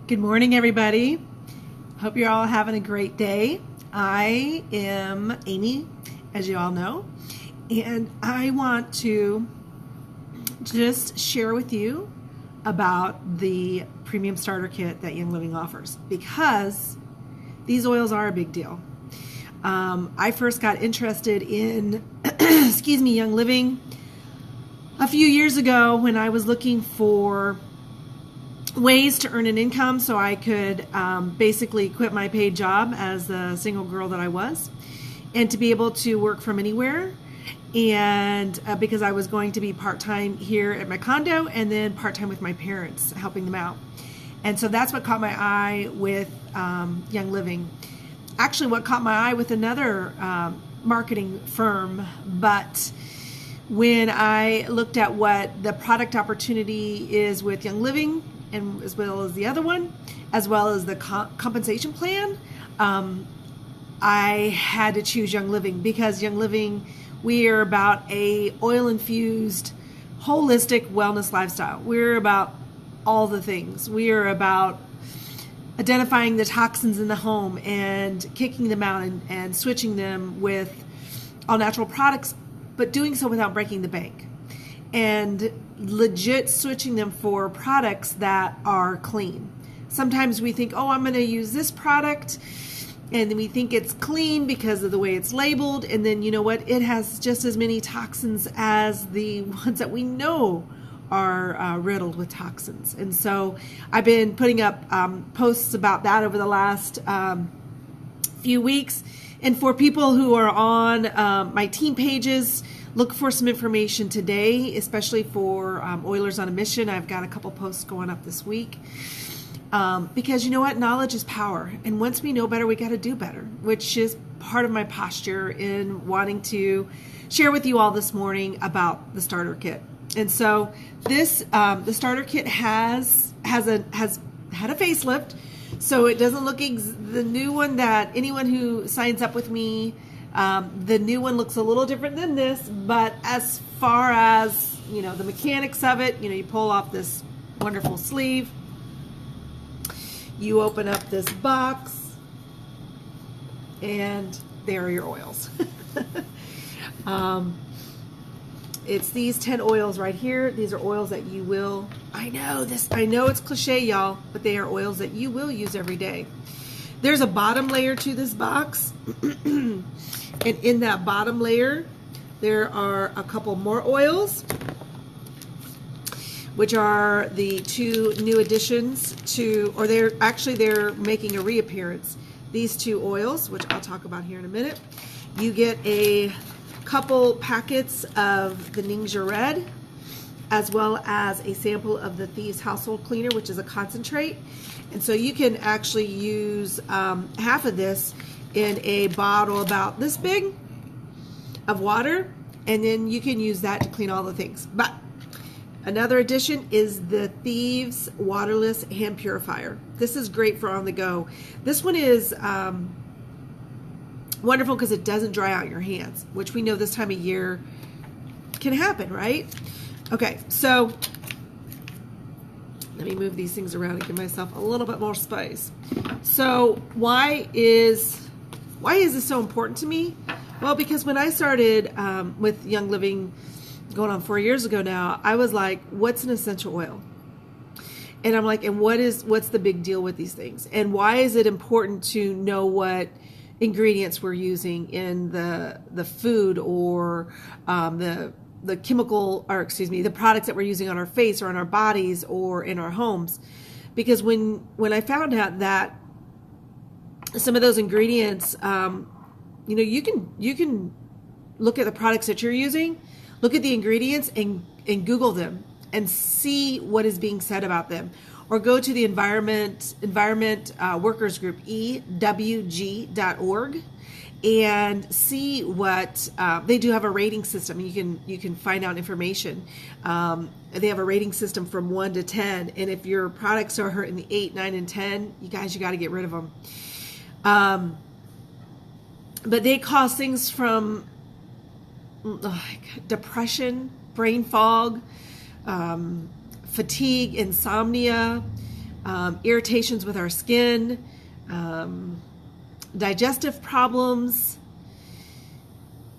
Good morning, everybody. Hope you're all having a great day. I am Amy, as you all know, and I want to just share with you about the premium starter kit that Young Living offers, because these oils are a big deal. I first got interested in Young Living a few years ago when I was looking for ways to earn an income so I could basically quit my paid job as the single girl that I was, and to be able to work from anywhere. And because I was going to be part-time here at my condo and then part-time with my parents, helping them out. And so that's what caught my eye with Young Living. Actually, what caught my eye with another marketing firm, but when I looked at what the product opportunity is with Young Living, and as well as the other one, as well as the compensation plan, I had to choose Young Living, because Young Living, we are about a oil-infused, holistic wellness lifestyle. We're about all the things. We are about identifying the toxins in the home and kicking them out and switching them with all natural products, but doing so without breaking the bank. And legit switching them for products that are clean. Sometimes we think, oh, I'm going to use this product, and then we think it's clean because of the way it's labeled, and then you know what? It has just as many toxins as the ones that we know are riddled with toxins. And so I've been putting up posts about that over the last few weeks. And for people who are on my team pages, look for some information today, especially for Oilers on a Mission. I've got a couple posts going up this week. Because you know what? Knowledge is power. And once we know better, we got to do better, which is part of my posture in wanting to share with you all this morning about the starter kit. And so this, the starter kit has had a facelift. So it doesn't look the new one that anyone who signs up with me, the new one looks a little different than this, but as far as, you know, the mechanics of it, you know, you pull off this wonderful sleeve, you open up this box, and there are your oils. It's these 10 oils right here. These are oils that you will, I know it's cliche, y'all, but they are oils that you will use every day. There's a bottom layer to this box. And in that bottom layer, there are a couple more oils, which are the two new additions to, or they're making a reappearance. These two oils, which I'll talk about here in a minute. You get a couple packets of the Ningxia Red, as well as a sample of the Thieves household cleaner, which is a concentrate. And so you can actually use half of this in a bottle about this big of water, and then you can use that to clean all the things. But another addition is the Thieves Waterless Hand Purifier. This is great for on the go. This one is wonderful because it doesn't dry out your hands, which we know this time of year can happen, right? Okay, so let me move these things around and give myself a little bit more space. So why is this so important to me? Well, because when I started with Young Living going on 4 years ago now, I was like, what's an essential oil? And I'm like, and what's the big deal with these things? And why is it important to know what ingredients we're using in the food, or the chemical, or excuse me, the products that we're using on our face or on our bodies or in our homes? Because when I found out that some of those ingredients, you know, you can look at the products that you're using, look at the ingredients and Google them and see what is being said about them. Or go to the Environment Workers Group, EWG.org, and see what they do. Have a rating system. You can find out information. They have a rating system from 1 to 10, and if your products are in the 8, 9, and 10, you got to get rid of them. But they cause things from depression, brain fog, fatigue, insomnia, irritations with our skin, digestive problems,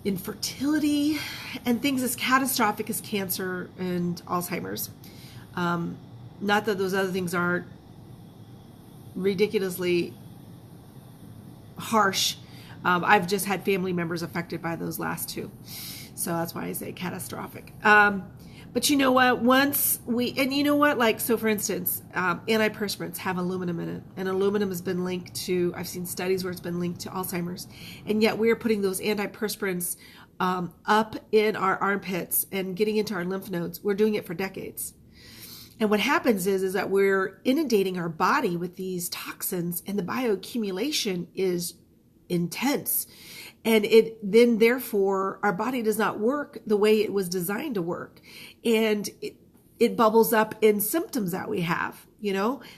infertility, and things as catastrophic as cancer and Alzheimer's. Not that those other things aren't ridiculously harsh. I've just had family members affected by those last two. So that's why I say catastrophic. But you know what? Like, so for instance, antiperspirants have aluminum in it, and aluminum has been linked to, I've seen studies where it's been linked to Alzheimer's, and yet we're putting those antiperspirants up in our armpits and getting into our lymph nodes. We're doing it for decades. And what happens is that we're inundating our body with these toxins, and the bioaccumulation is intense. And therefore, our body does not work the way it was designed to work. And it bubbles up in symptoms that we have,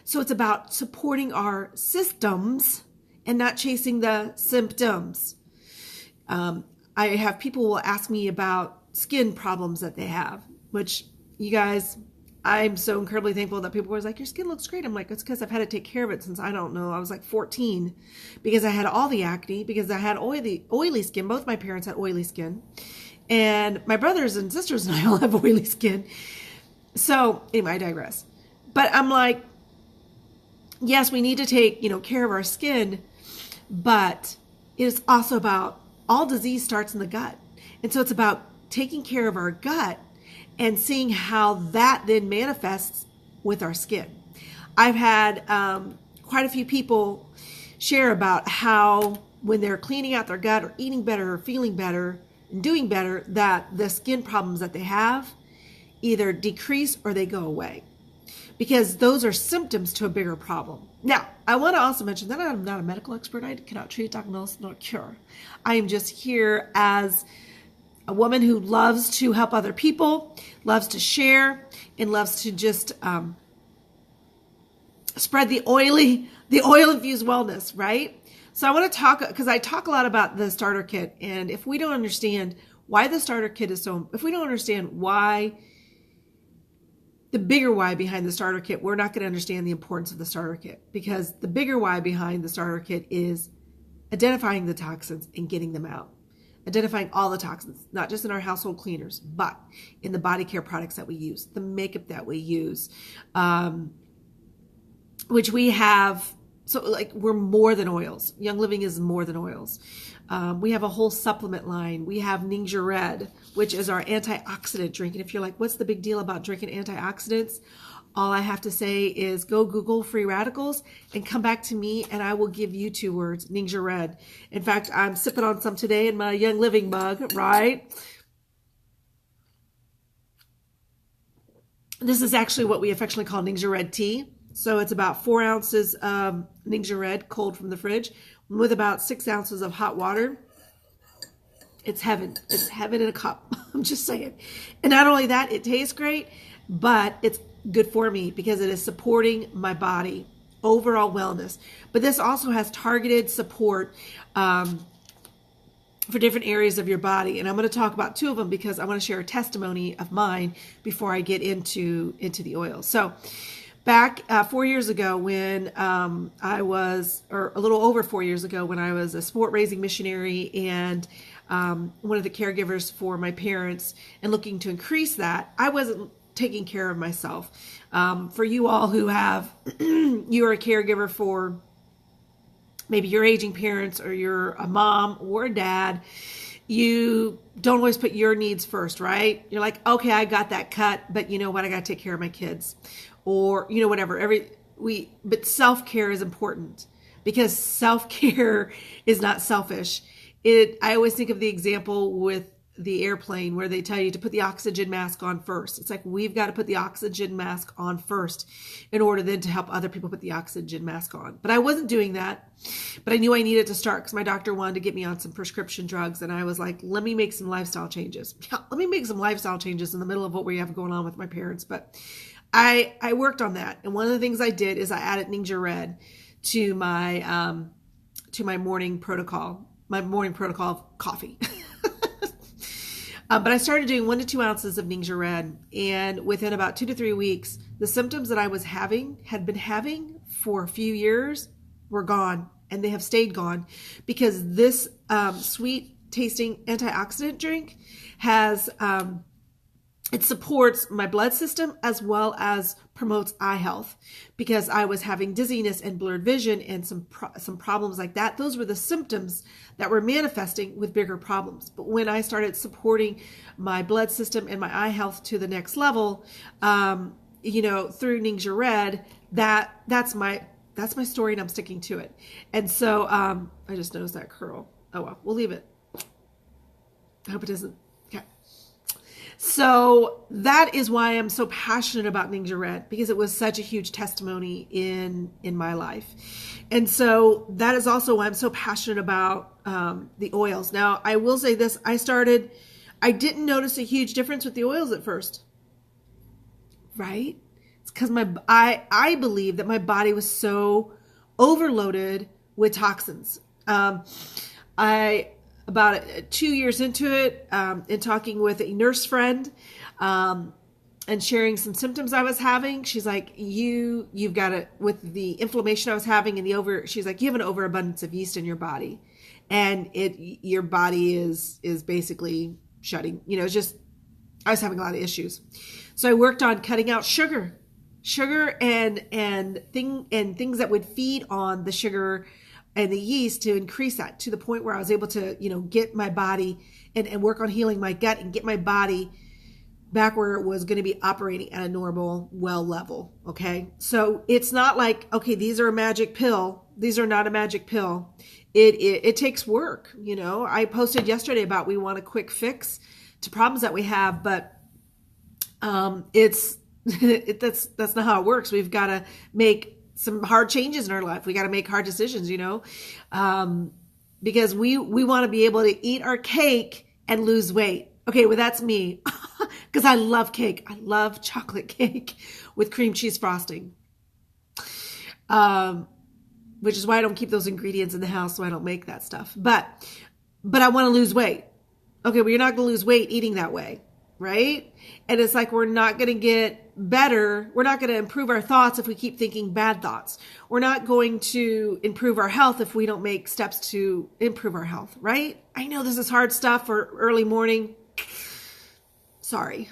So it's about supporting our systems and not chasing the symptoms. I have people will ask me about skin problems that they have, which, you guys, I'm so incredibly thankful that people were like, your skin looks great. I'm like, it's because I've had to take care of it since, I don't know, I was like 14, because I had all the acne, because I had oily skin. Both my parents had oily skin, and my brothers and sisters and I all have oily skin. So anyway, I digress. But I'm like, yes, we need to take, care of our skin, but it's also about, all disease starts in the gut. And so it's about taking care of our gut and seeing how that then manifests with our skin. I've had quite a few people share about how when they're cleaning out their gut or eating better or feeling better and doing better, that the skin problems that they have either decrease or they go away, because those are symptoms to a bigger problem. Now, I want to also mention that I'm not a medical expert. I cannot treat, diagnose, nor cure. I am just here as a woman who loves to help other people, loves to share, and loves to just spread the oil-infused wellness, right? So I want to talk, because I talk a lot about the starter kit, and if we don't understand why the starter kit is so, if we don't understand why, the bigger why behind the starter kit, we're not going to understand the importance of the starter kit, because the bigger why behind the starter kit is identifying the toxins and getting them out. Identifying all the toxins, not just in our household cleaners, but in the body care products that we use, the makeup that we use, which we have. So like, we're more than oils. Young Living is more than oils. We have a whole supplement line. We have Ningxia Red, which is our antioxidant drink. And if you're like, what's the big deal about drinking antioxidants? All I have to say is go Google free radicals and come back to me, and I will give you 2 words, Ningxia Red. In fact, I'm sipping on some today in my Young Living mug, right? This is actually what we affectionately call Ningxia Red tea. So it's about 4 ounces of Ningxia Red, cold from the fridge, with about 6 ounces of hot water. It's heaven. It's heaven in a cup. I'm just saying. And not only that, it tastes great, but it's good for me because it is supporting my body, overall wellness. But this also has targeted support for different areas of your body. And I'm going to talk about 2 of them because I want to share a testimony of mine before I get into the oil. So back 4 years ago when I was, or a little over 4 years ago, when I was a sport raising missionary and one of the caregivers for my parents and looking to increase that, I wasn't taking care of myself. For you all who have, you are a caregiver for maybe your aging parents, or you're a mom or a dad, you don't always put your needs first, right? You're like, okay, I got that cut, but you know what? I got to take care of my kids, or, you know, whatever. But self-care is important, because self-care is not selfish. I always think of the example with the airplane where they tell you to put the oxygen mask on first. It's like, we've got to put the oxygen mask on first in order then to help other people put the oxygen mask on. But I wasn't doing that, but I knew I needed to start because my doctor wanted to get me on some prescription drugs. And I was like, let me make some lifestyle changes. Let me make some lifestyle changes in the middle of what we have going on with my parents. But I worked on that. And one of the things I did is I added Ningxia Red to my morning protocol of coffee. But I started doing 1 to 2 ounces of Ningxia Red, and within about 2 to 3 weeks, the symptoms that I had been having for a few years were gone, and they have stayed gone because this sweet tasting antioxidant drink has, it supports my blood system as well as promotes eye health, because I was having dizziness and blurred vision and some problems like that. Those were the symptoms that were manifesting with bigger problems. But when I started supporting my blood system and my eye health to the next level, you know, through Ningxia Red, that's my story, and I'm sticking to it. And so I just noticed that curl. Oh well, we'll leave it. I hope it doesn't. Okay. So that is why I'm so passionate about Ningxia Red, because it was such a huge testimony in my life. And so that is also why I'm so passionate about the oils. Now, I will say this. I didn't notice a huge difference with the oils at first. Right? It's because I believe that my body was so overloaded with toxins. About 2 years into it, in talking with a nurse friend, and sharing some symptoms I was having, she's like, you've got it with the inflammation I was having and she's like, you have an overabundance of yeast in your body, and your body is basically shutting, you know, just, I was having a lot of issues. So I worked on cutting out sugar and things that would feed on the sugar and the yeast to increase that to the point where I was able to, you know, get my body and work on healing my gut and get my body back where it was going to be operating at a normal well level. Okay. So it's not like, okay, these are a magic pill. These are not a magic pill. It takes work. You know, I posted yesterday about, we want a quick fix to problems that we have, but that's not how it works. We've got to make some hard changes in our life. We got to make hard decisions, you know, because we want to be able to eat our cake and lose weight. Okay, well, that's me, because I love cake. I love chocolate cake with cream cheese frosting, which is why I don't keep those ingredients in the house, so I don't make that stuff. But I want to lose weight. Okay, well, you're not going to lose weight eating that way, right? And it's like, we're not going to get better. We're not going to improve our thoughts if we keep thinking bad thoughts. We're not going to improve our health if we don't make steps to improve our health, right? I know this is hard stuff for early morning. Sorry,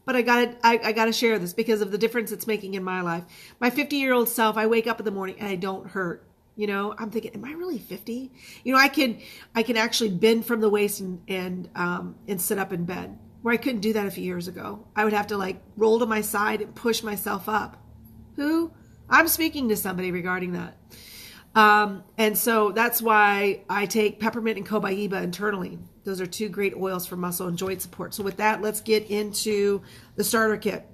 but I gotta share this because of the difference it's making in my life. My 50-year-old self, I wake up in the morning and I don't hurt. You know, I'm thinking, am I really 50? You know, I can actually bend from the waist and sit up in bed, where I couldn't do that a few years ago. I would have to like roll to my side and push myself up. Who? I'm speaking to somebody regarding that. And so that's why I take peppermint and cobaiba internally. Those are two great oils for muscle and joint support. So with that, let's get into the starter kit.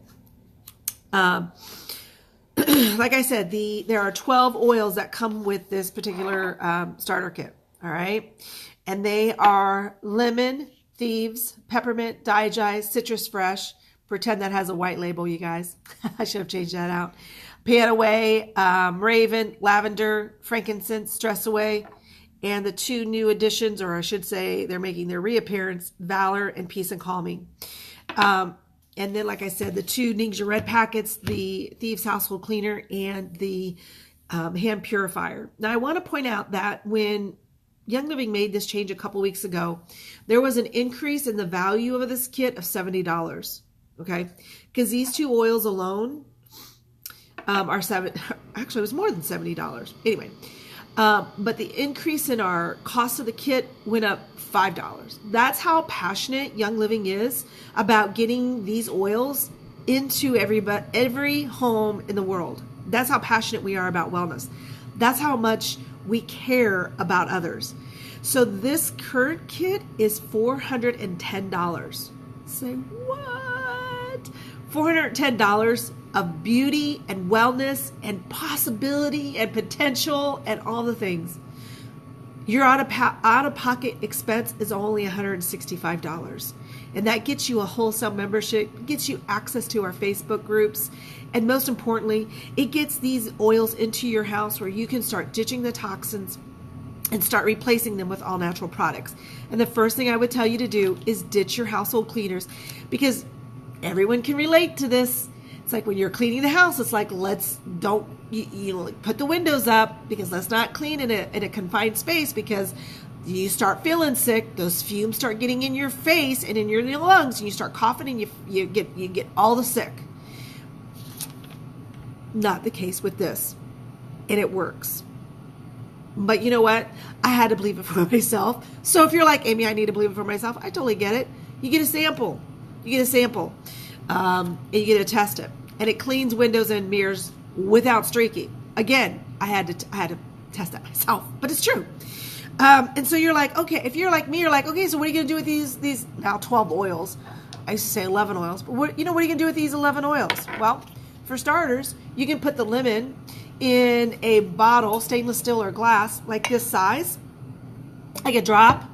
Like I said, there are 12 oils that come with this particular starter kit. All right. And they are lemon, thieves, peppermint, digest, citrus fresh. Pretend that has a white label, you guys. I should have changed that out. Piano away, raven, lavender, frankincense, stress away, and the two new additions, or I should say they're making their reappearance, Valor and Peace and Calming. And then, like I said, the two Ningxia Red packets, the Thieves Household Cleaner and the Hand Purifier. Now, I want to point out that when Young Living made this change a couple weeks ago, there was an increase in the value of this kit of $70. Okay, because these two oils alone are actually it was more than $70. Anyway, but the increase in our cost of the kit went up $5. That's how passionate Young Living is about getting these oils into every home in the world. That's how passionate we are about wellness. That's how much we care about others. So this current kit is $410. Say what? $410 of beauty and wellness and possibility and potential and all the things. Your out-of-pocket expense is only $165. And that gets you a wholesale membership, gets you access to our Facebook groups, and most importantly, it gets these oils into your house where you can start ditching the toxins and start replacing them with all natural products. And the first thing I would tell you to do is ditch your household cleaners, because everyone can relate to this. It's like when you're cleaning the house, it's like, you put the windows up, because let's not clean in a confined space, because you start feeling sick, those fumes start getting in your face and in your lungs, and you start coughing, and you get all the sick. Not the case with this, and it works. But you know what? I had to believe it for myself. So if you're like, Amy, I need to believe it for myself, I totally get it. You get a sample. And you get to test it, and it cleans windows and mirrors without streaking. Again, I had to test that myself, but it's true. And so you're like, okay, if you're like me, you're like, okay, so what are you going to do with these now 12 oils? I used to say 11 oils, but what are you going to do with these 11 oils? Well, for starters, you can put the lemon in a bottle, stainless steel or glass, like this size, like a drop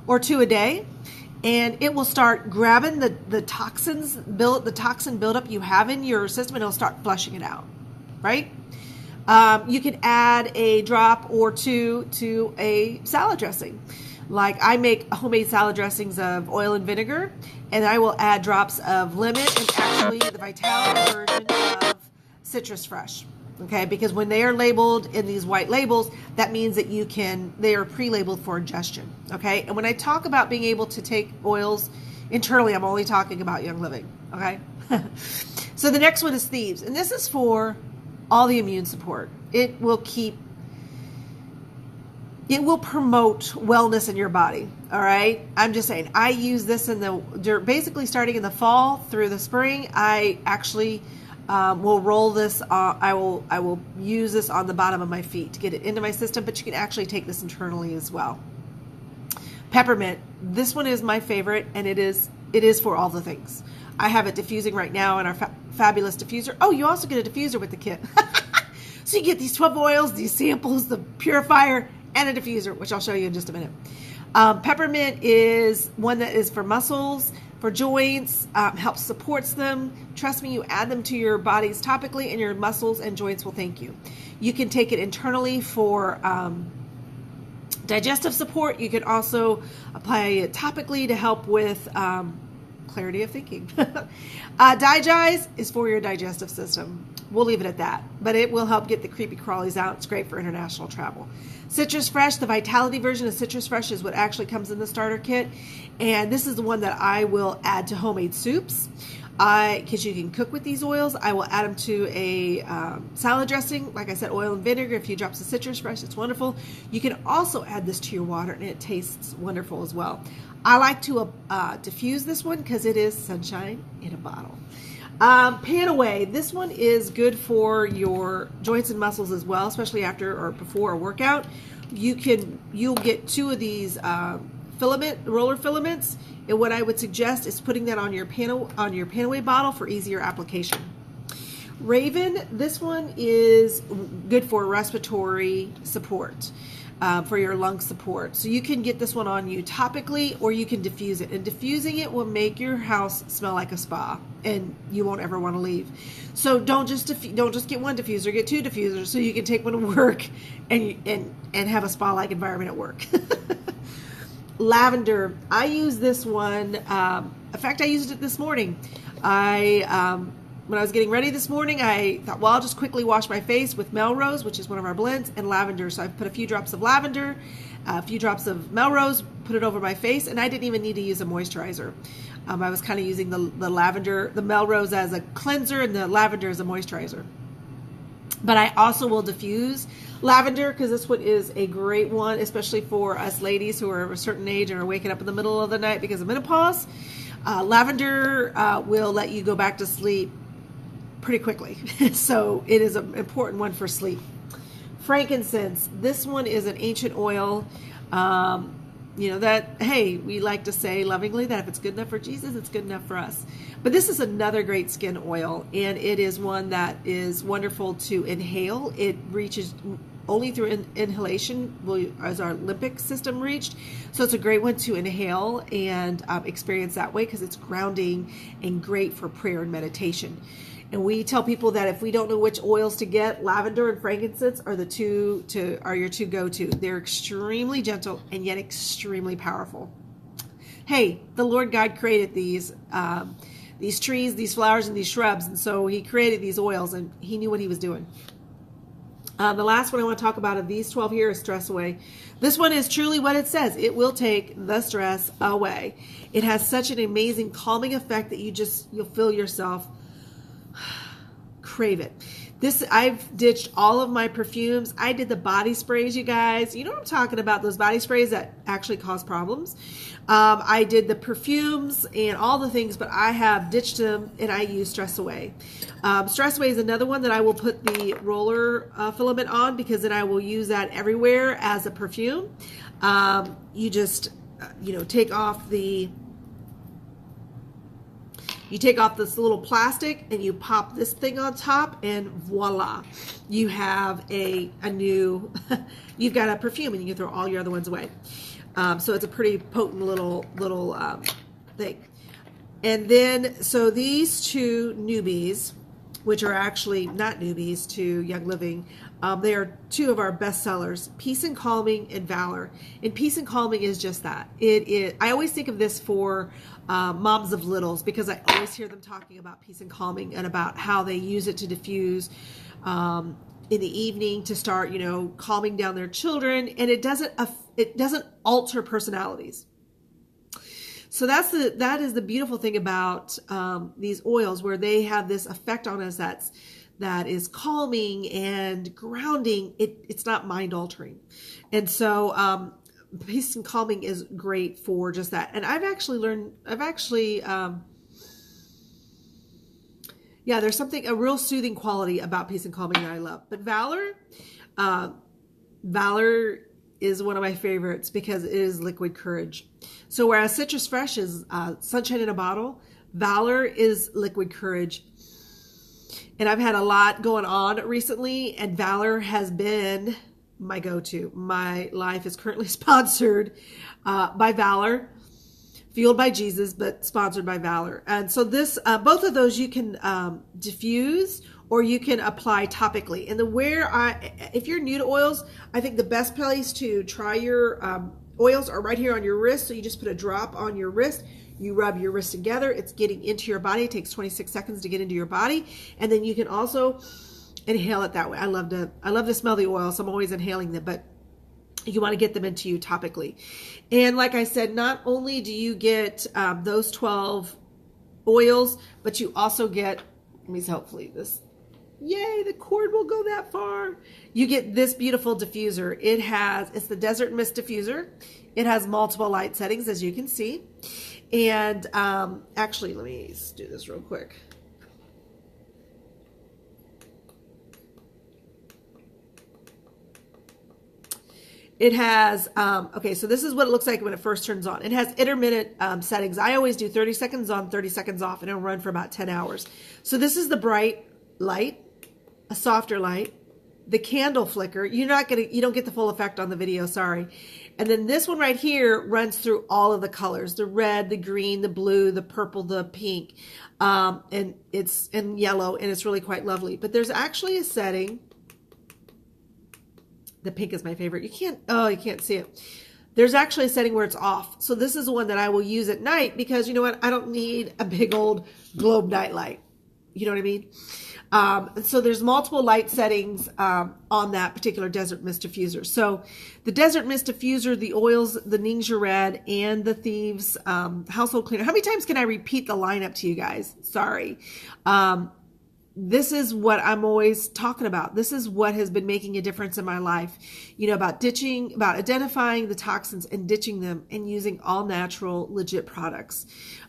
or 2 a day, and it will start grabbing the toxin buildup you have in your system, and it'll start flushing it out, right? You can add a drop or 2 to a salad dressing. Like I make homemade salad dressings of oil and vinegar, and I will add drops of lemon and actually the Vitality version of Citrus Fresh. Okay, because when they are labeled in these white labels, that means that they are pre-labeled for ingestion. Okay, and when I talk about being able to take oils internally, I'm only talking about Young Living. Okay, so the next one is Thieves, and this is for all the immune support. It will promote wellness in your body. All right. I'm just saying, I use this basically starting in the fall through the spring. I actually will roll this. I will use this on the bottom of my feet to get it into my system, but you can actually take this internally as well. Peppermint. This one is my favorite, and it is for all the things. I have it diffusing right now in our fabulous diffuser. Oh, you also get a diffuser with the kit. So you get these 12 oils, these samples, the purifier, and a diffuser, which I'll show you in just a minute. Peppermint is one that is for muscles, for joints, helps supports them. Trust me, you add them to your bodies topically, and your muscles and joints will thank you. You can take it internally for digestive support. You can also apply it topically to help with clarity of thinking. Digest is for your digestive system. We'll leave it at that, but it will help get the creepy crawlies out. It's great for international travel. Citrus Fresh, the Vitality version of Citrus Fresh is what actually comes in the starter kit, and this is the one that I will add to homemade soups, because you can cook with these oils. I will add them to a salad dressing, like I said, oil and vinegar, a few drops of Citrus Fresh. It's wonderful. You can also add this to your water, and it tastes wonderful as well. I like to diffuse this one because it is sunshine in a bottle. Panaway, this one is good for your joints and muscles as well, especially after or before a workout. You'll get 2 of these roller filaments, and what I would suggest is putting that on your Panaway bottle for easier application. Raven, this one is good for respiratory support. For your lung support. So you can get this one on you topically, or you can diffuse it. And diffusing it will make your house smell like a spa, and you won't ever want to leave. So don't just get one diffuser, get 2 diffusers, so you can take one to work and have a spa-like environment at work. Lavender. I use this one. In fact, I used it this morning. When I was getting ready this morning, I thought, well, I'll just quickly wash my face with Melrose, which is one of our blends, and lavender. So I put a few drops of lavender, a few drops of Melrose, put it over my face, and I didn't even need to use a moisturizer. I was kind of using the lavender, the Melrose as a cleanser, and the lavender as a moisturizer. But I also will diffuse lavender, because this one is a great one, especially for us ladies who are of a certain age and are waking up in the middle of the night because of menopause. Lavender will let you go back to sleep pretty quickly. So it is an important one for sleep. Frankincense. This one is an ancient oil. Hey, we like to say lovingly that if it's good enough for Jesus, it's good enough for us. But this is another great skin oil, and it is one that is wonderful to inhale. It reaches only through inhalation as our limbic system reached. So it's a great one to inhale and experience that way, because it's grounding and great for prayer and meditation. And we tell people that if we don't know which oils to get, lavender and frankincense are your 2 go-to. They're extremely gentle and yet extremely powerful. Hey, the Lord God created these. these trees, these flowers, and these shrubs. And so he created these oils, and he knew what he was doing. The last one I want to talk about of these 12 here is Stress Away. This one is truly what it says. It will take the stress away. It has such an amazing calming effect that you'll feel yourself crave it. I've ditched all of my perfumes. I did the body sprays, you guys. You know what I'm talking about, those body sprays that actually cause problems. I did the perfumes and all the things, but I have ditched them, and I use Stress Away. Stress Away is another one that I will put the roller filament on, because then I will use that everywhere as a perfume. You just, take off this little plastic and you pop this thing on top, and voila, you have a new, you've got a perfume, and you can throw all your other ones away. So it's a pretty potent little thing. And then, so these two newbies, which are actually not newbies to Young Living, they are two of our best sellers, Peace and Calming and Valor. And Peace and Calming is just that. I always think of this for moms of littles, because I always hear them talking about Peace and Calming and about how they use it to diffuse in the evening to start, calming down their children. And it doesn't alter personalities. So that is the beautiful thing about these oils, where they have this effect on us that is calming and grounding. It's not mind altering. And so Peace and Calming is great for just that. And there's a real soothing quality about Peace and Calming that I love. But Valor is one of my favorites because it is liquid courage. So whereas Citrus Fresh is sunshine in a bottle, Valor is liquid courage. And I've had a lot going on recently, and Valor has been my go-to. My life is currently sponsored by Valor, fueled by Jesus, but sponsored by Valor. And so both of those you can diffuse, or you can apply topically. And if you're new to oils, I think the best place to try your oils are right here on your wrist. So you just put a drop on your wrist. You rub your wrist together. It's getting into your body. It takes 26 seconds to get into your body. And then you can also inhale it that way. I love to smell the oil, so I'm always inhaling them, but you want to get them into you topically. And like I said, not only do you get those 12 oils, but you also get, hopefully this, yay, the cord will go that far. You get this beautiful diffuser. It's the Desert Mist diffuser. It has multiple light settings, as you can see. And actually, let me do this real quick. It has, okay, so this is what it looks like when it first turns on. It has intermittent settings. I always do 30 seconds on, 30 seconds off, and it'll run for about 10 hours. So this is the bright light, a softer light, the candle flicker. You don't get the full effect on the video, sorry. And then this one right here runs through all of the colors, the red, the green, the blue, the purple, the pink, and it's in yellow, and it's really quite lovely. But there's actually a setting. The pink is my favorite. You can't see it. There's actually a setting where it's off. So this is the one that I will use at night, because you know what? I don't need a big old globe nightlight. You know what I mean? So there's multiple light settings on that particular Desert Mist diffuser. So the Desert Mist diffuser, the oils, the Ningxia Red, and the Thieves household cleaner. How many times can I repeat the lineup to you guys? Sorry. This is what I'm always talking about. This is what has been making a difference in my life. About identifying the toxins and ditching them, and using all natural, legit products.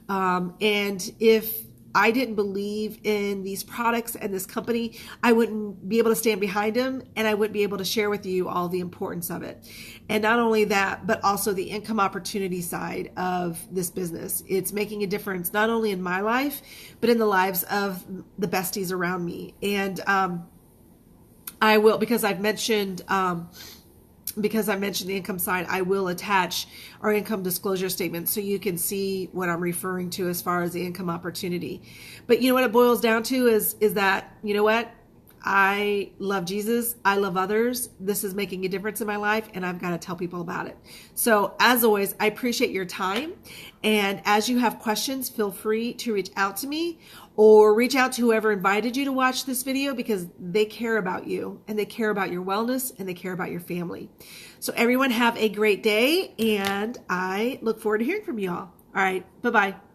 And if I didn't believe in these products and this company, I wouldn't be able to stand behind them, and I wouldn't be able to share with you all the importance of it. And not only that, but also the income opportunity side of this business. It's making a difference not only in my life, but in the lives of the besties around me. And I will, because I've mentioned the income side, I will attach our income disclosure statement so you can see what I'm referring to as far as the income opportunity. But you know what it boils down to is that, you know what? I love Jesus. I love others. This is making a difference in my life, and I've got to tell people about it. So as always, I appreciate your time. And as you have questions, feel free to reach out to me or reach out to whoever invited you to watch this video, because they care about you and they care about your wellness and they care about your family. So everyone have a great day, and I look forward to hearing from you all. All right. Bye-bye.